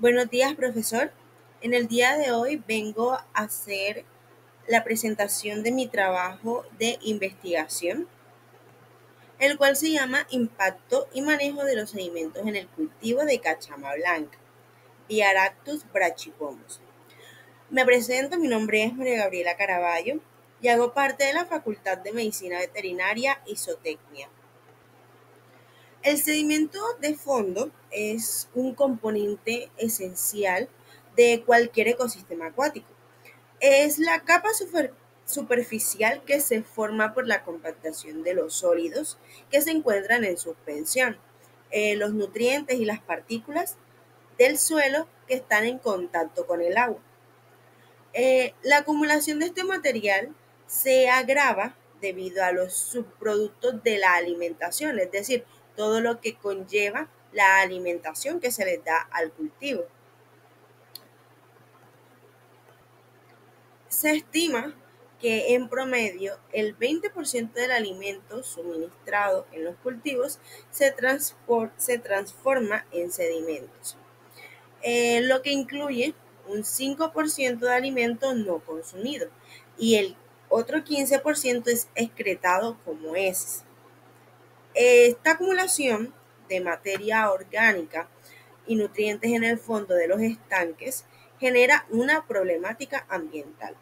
Buenos días, profesor. En el día de hoy vengo a hacer la presentación de mi trabajo de investigación, el cual se llama Impacto y manejo de los sedimentos en el cultivo de cachama blanca, Biaractus brachypomus. Me presento, mi nombre es María Gabriela Caraballo y hago parte de la Facultad de Medicina Veterinaria y Zootecnia. El sedimento de fondo es un componente esencial de cualquier ecosistema acuático. Es la capa superficial que se forma por la compactación de los sólidos que se encuentran en suspensión, los nutrientes y las partículas del suelo que están en contacto con el agua. La acumulación de este material se agrava debido a los subproductos de la alimentación, es decir, todo lo que conlleva la alimentación que se les da al cultivo. Se estima que en promedio el 20% del alimento suministrado en los cultivos se transforma en sedimentos, lo que incluye un 5% de alimento no consumido y el otro 15% es excretado como heces. Esta acumulación de materia orgánica y nutrientes en el fondo de los estanques genera una problemática ambiental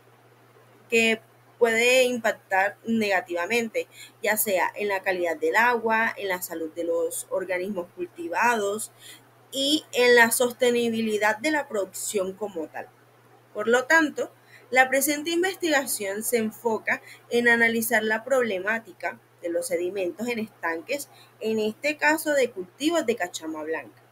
que puede impactar negativamente, ya sea en la calidad del agua, en la salud de los organismos cultivados y en la sostenibilidad de la producción como tal. Por lo tanto, la presente investigación se enfoca en analizar la problemática de los sedimentos en estanques, en este caso de cultivos de cachama blanca.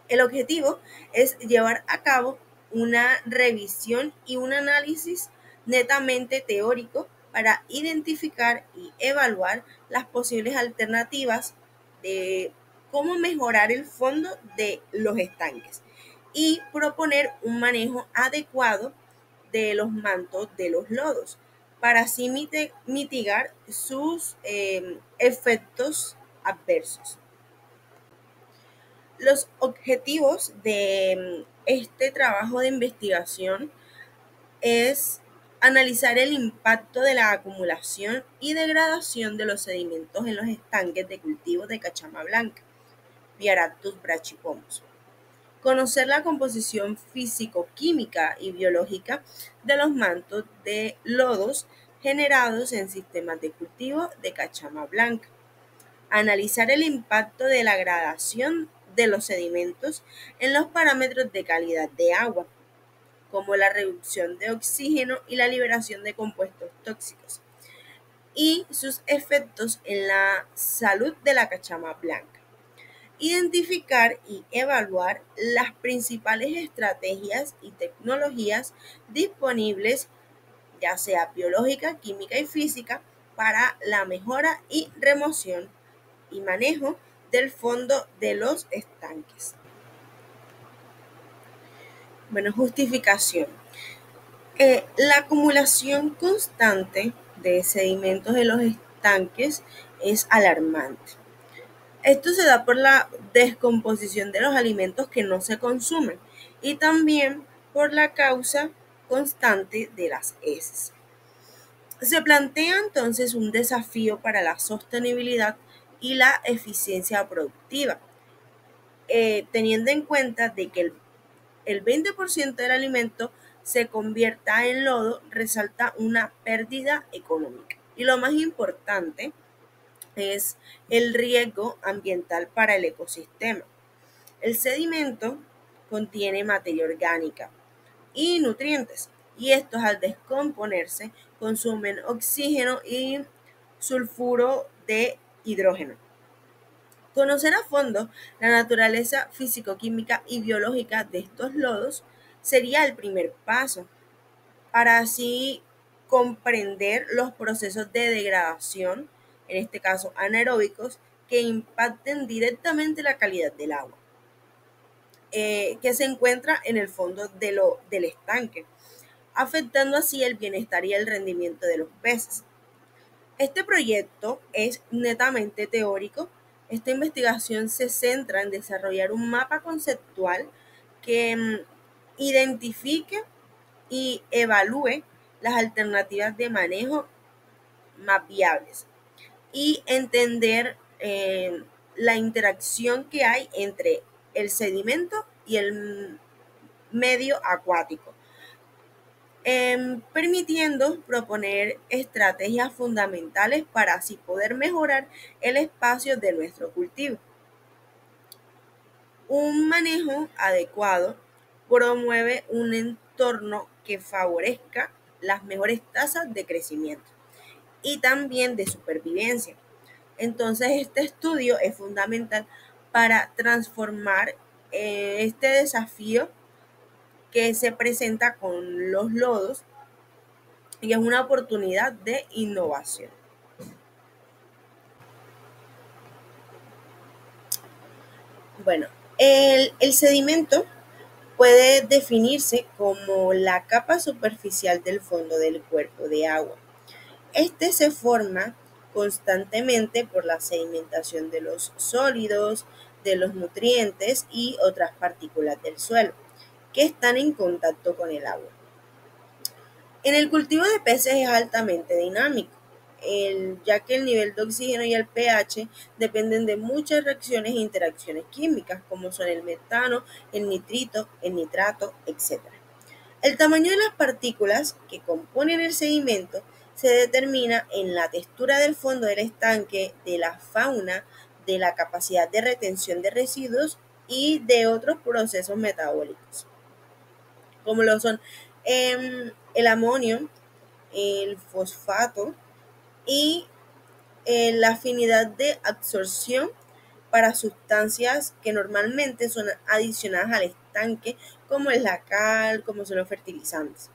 El objetivo es llevar a cabo una revisión y un análisis netamente teórico para identificar y evaluar las posibles alternativas de cómo mejorar el fondo de los estanques y proponer un manejo adecuado de los mantos de los lodos para así mitigar sus efectos adversos. Los objetivos de este trabajo de investigación es analizar el impacto de la acumulación y degradación de los sedimentos en los estanques de cultivo de cachama blanca, Biaractus brachypomus. Conocer la composición físico-química y biológica de los mantos de lodos generados en sistemas de cultivo de cachama blanca. Analizar el impacto de la gradación de los sedimentos en los parámetros de calidad de agua, como la reducción de oxígeno y la liberación de compuestos tóxicos, y sus efectos en la salud de la cachama blanca. Identificar y evaluar las principales estrategias y tecnologías disponibles, ya sea biológica, química y física, para la mejora y remoción y manejo del fondo de los estanques. Bueno, justificación. La acumulación constante de sedimentos en los estanques es alarmante. Esto se da por la descomposición de los alimentos que no se consumen y también por la causa constante de las heces. Se plantea entonces un desafío para la sostenibilidad y la eficiencia productiva, teniendo en cuenta de que el 20% del alimento se convierta en lodo, resalta una pérdida económica. Y lo más importante es el riesgo ambiental para el ecosistema. El sedimento contiene materia orgánica y nutrientes, y estos al descomponerse consumen oxígeno y sulfuro de hidrógeno. Conocer a fondo la naturaleza físico-química y biológica de estos lodos sería el primer paso para así comprender los procesos de degradación, en este caso anaeróbicos, que impacten directamente la calidad del agua, que se encuentra en el fondo del estanque, afectando así el bienestar y el rendimiento de los peces. Este proyecto es netamente teórico. Esta investigación se centra en desarrollar un mapa conceptual que identifique y evalúe las alternativas de manejo más viables y entender la interacción que hay entre el sedimento y el medio acuático, permitiendo proponer estrategias fundamentales para así poder mejorar el espacio de nuestro cultivo. Un manejo adecuado promueve un entorno que favorezca las mejores tasas de crecimiento y también de supervivencia. Entonces, este estudio es fundamental para transformar este desafío que se presenta con los lodos y es una oportunidad de innovación. Bueno, el sedimento puede definirse como la capa superficial del fondo del cuerpo de agua. Este se forma constantemente por la sedimentación de los sólidos, de los nutrientes y otras partículas del suelo que están en contacto con el agua. En el cultivo de peces es altamente dinámico, ya que el nivel de oxígeno y el pH dependen de muchas reacciones e interacciones químicas, como son el metano, el nitrito, el nitrato, etc. El tamaño de las partículas que componen el sedimento se determina en la textura del fondo del estanque, de la fauna, de la capacidad de retención de residuos y de otros procesos metabólicos, como lo son el amonio, el fosfato y la afinidad de absorción para sustancias que normalmente son adicionadas al estanque, como es la cal, como son los fertilizantes.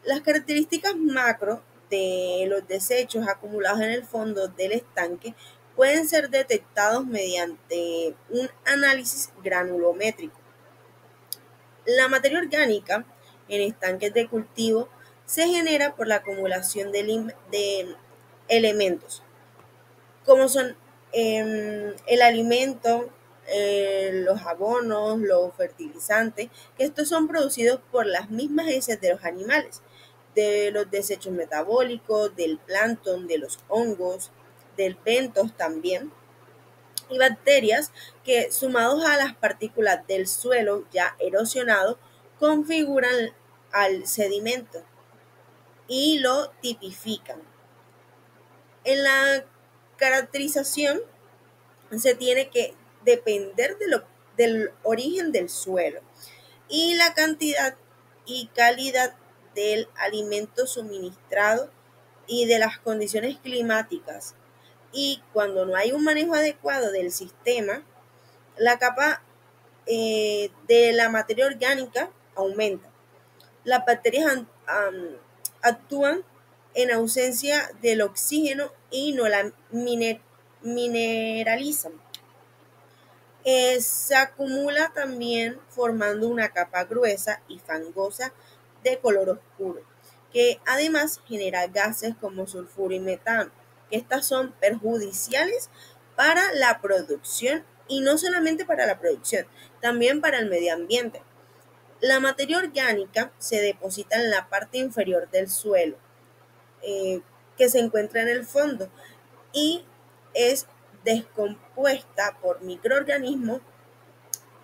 Las características macro de los desechos acumulados en el fondo del estanque pueden ser detectados mediante un análisis granulométrico. La materia orgánica en estanques de cultivo se genera por la acumulación de elementos, como son el alimento, los abonos, los fertilizantes, que estos son producidos por las mismas heces de los animales, de los desechos metabólicos, del plancton, de los hongos, del bentos también, y bacterias que, sumados a las partículas del suelo ya erosionado, configuran al sedimento y lo tipifican. En la caracterización se tiene que depender del origen del suelo y la cantidad y calidad del alimento suministrado y de las condiciones climáticas. Y cuando no hay un manejo adecuado del sistema, la capa de la materia orgánica aumenta. Las bacterias actúan en ausencia del oxígeno y no la mineralizan. Se acumula también formando una capa gruesa y fangosa de color oscuro, que además genera gases como sulfuro y metano, que estas son perjudiciales para la producción y no solamente para la producción, también para el medio ambiente. La materia orgánica se deposita en la parte inferior del suelo, eh, que se encuentra en el fondo y es descompuesta por microorganismos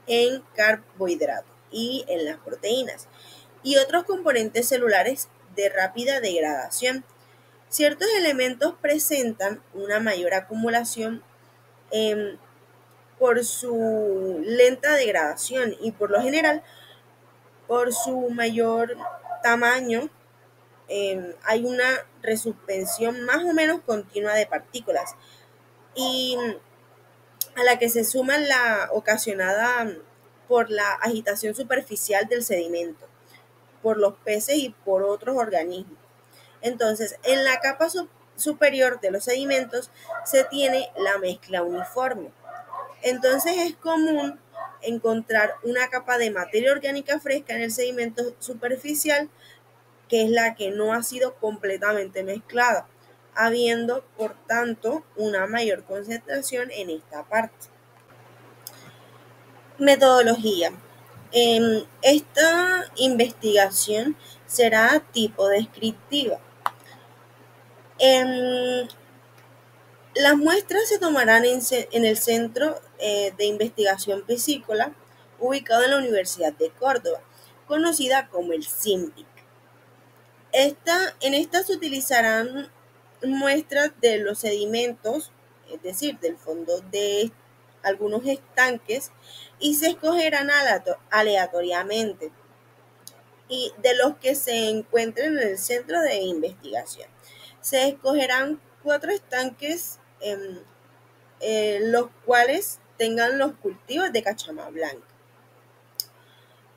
en carbohidratos y en las proteínas y otros componentes celulares de rápida degradación. Ciertos elementos presentan una mayor acumulación eh, por su lenta degradación y por lo general por su mayor tamaño hay una resuspensión más o menos continua de partículas y a la que se suma la ocasionada por la agitación superficial del sedimento, por los peces y por otros organismos. Entonces, en la capa superior de los sedimentos se tiene la mezcla uniforme. Entonces es común encontrar una capa de materia orgánica fresca en el sedimento superficial, que es la que no ha sido completamente mezclada, habiendo por tanto una mayor concentración en esta parte. Metodología. Esta investigación será tipo descriptiva. Em, las muestras se tomarán en el Centro de Investigación Piscícola, ubicado en la Universidad de Córdoba, conocida como el CIMPIC. En esta se utilizarán muestras de los sedimentos, es decir, del fondo de algunos estanques, y se escogerán aleatoriamente y de los que se encuentren en el centro de investigación. Se escogerán 4 estanques, los cuales tengan los cultivos de cachama blanca.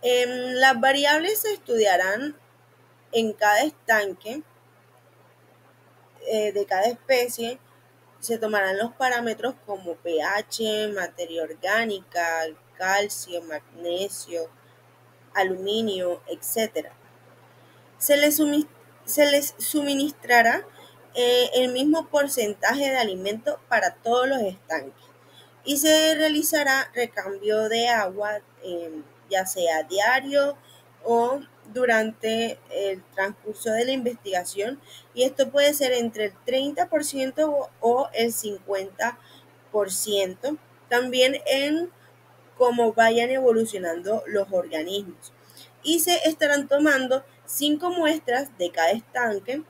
Las variables se estudiarán en cada estanque de cada especie. Se tomarán los parámetros como pH, materia orgánica, calcio, magnesio, aluminio, etc. Se les, se les suministrará el mismo porcentaje de alimento para todos los estanques y se realizará recambio de agua, ya sea diario o durante el transcurso de la investigación, y esto puede ser entre el 30% o el 50%, también en cómo vayan evolucionando los organismos. Y se estarán tomando 5 muestras de cada estanque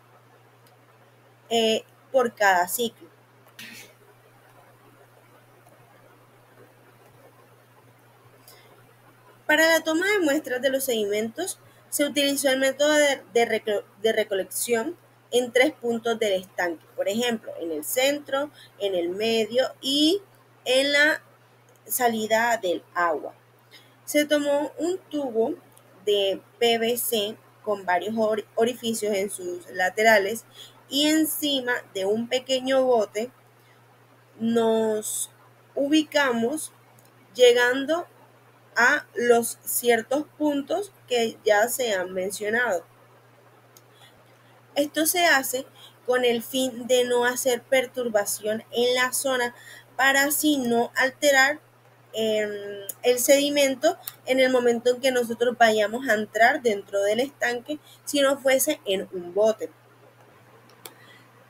por cada ciclo. Para la toma de muestras de los sedimentos se utilizó el método de recolección en 3 puntos del estanque, por ejemplo, en el centro, en el medio y en la salida del agua. Se tomó un tubo de PVC con varios orificios en sus laterales y encima de un pequeño bote nos ubicamos llegando a los ciertos puntos que ya se han mencionado. Esto se hace con el fin de no hacer perturbación en la zona para así no alterar el sedimento en el momento en que nosotros vayamos a entrar dentro del estanque, si no fuese en un bote.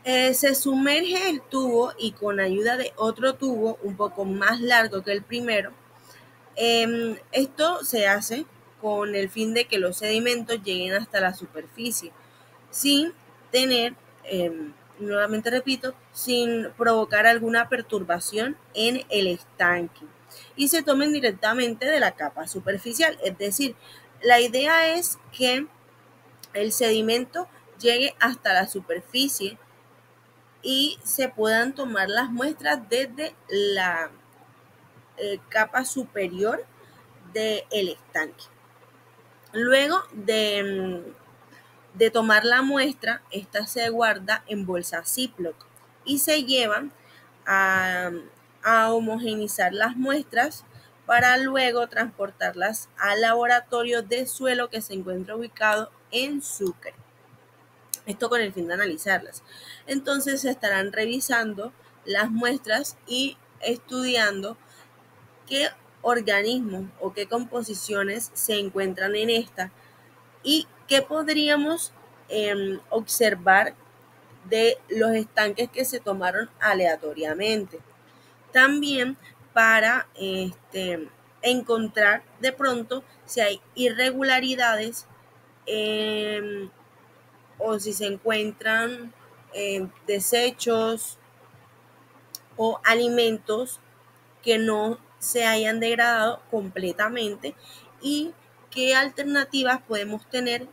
Se sumerge el tubo y con ayuda de otro tubo un poco más largo que el primero, esto se hace con el fin de que los sedimentos lleguen hasta la superficie sin tener, nuevamente repito, sin provocar alguna perturbación en el estanque y se tomen directamente de la capa superficial. Es decir, la idea es que el sedimento llegue hasta la superficie y se puedan tomar las muestras desde la capa superior del estanque. Luego de tomar la muestra, esta se guarda en bolsa Ziploc y se llevan a homogeneizar las muestras para luego transportarlas al laboratorio de suelo que se encuentra ubicado en Sucre. Esto con el fin de analizarlas. Entonces se estarán revisando las muestras y estudiando qué organismos o qué composiciones se encuentran en esta y qué podríamos observar de los estanques que se tomaron aleatoriamente. También para encontrar de pronto si hay irregularidades o si se encuentran desechos o alimentos que no se hayan degradado completamente y qué alternativas podemos tener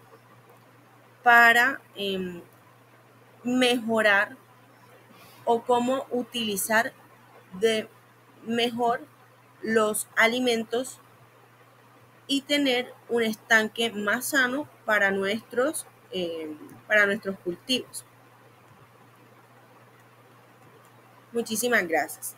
para mejorar o cómo utilizar de mejor los alimentos y tener un estanque más sano para nuestros cultivos. Muchísimas gracias.